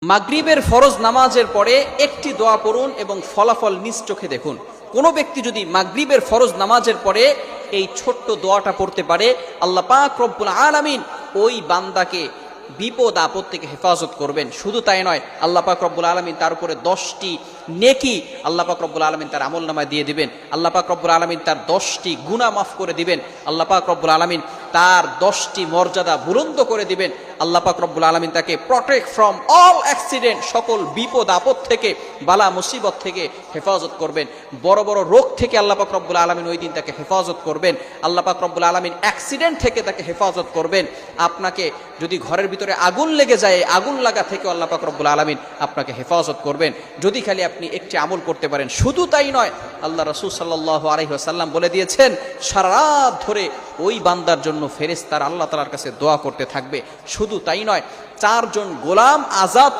মাগরিবের ফরজ নামাজের পরে একটি দোয়া পড়ুন এবং ফলাফল নিজ চোখে দেখুন। কোনো ব্যক্তি যদি মাগরিবের ফরজ নামাজের পরে এই ছোট্ট দোয়াটা পড়তে পারে, আল্লাহ পাক রব্বুল আলামিন ওই বান্দাকে বিপদ আপদ থেকে হেফাজত করবেন। শুধু তাই নয়, আল্লাহ পাক রব্বুল আলামিন তার উপরে 10টি নেকি আল্লাহ পাক রব্বুল আলামিন তার আমলনামায় দিয়ে দিবেন। আল্লাহ পাক রব্বুল আলামিন তার 10টি গুনাহ মাফ করে দিবেন। আল্লাহ পাক রব্বুল আলামিন তার 10টি মর্যাদা বুলন্দ করে দিবেন। আল্লাহ পাক রব্বুল আলামিন তাকে প্রটেক্ট ফ্রম অল অ্যাক্সিডেন্ট, সকল বিপদ আপদ থেকে, বালা মুসিবত থেকে হেফাজত করবেন। বড় বড় রোগ থেকে আল্লাহ পাক রব্বুল আলামিন ওই দিন তাকে হেফাজত করবেন। আল্লাহ পাক রব্বুল আলামিন অ্যাক্সিডেন্ট থেকে তাকে হেফাজত করবেন। আপনাকে যদি ঘরের ভিতরে আগুন লেগে যায়, আগুন লাগা থেকে আল্লাহ পাক রব্বুল আলামিন আপনাকে হেফাজত করবেন, যদি খালি আপনি একটি আমল করতে পারেন। শুধু তাই নয়, আল্লাহ রাসূল সাল্লাল্লাহু আলাইহি ওয়াসাল্লাম বলে দিয়েছেন, সারা রাত ধরে ওই বান্দার জন্য ফেরেশতারা আল্লাহ তাআলার কাছে দোয়া করতে থাকবে। শুধু তাই নয়, 4 জন গোলাম আজাদ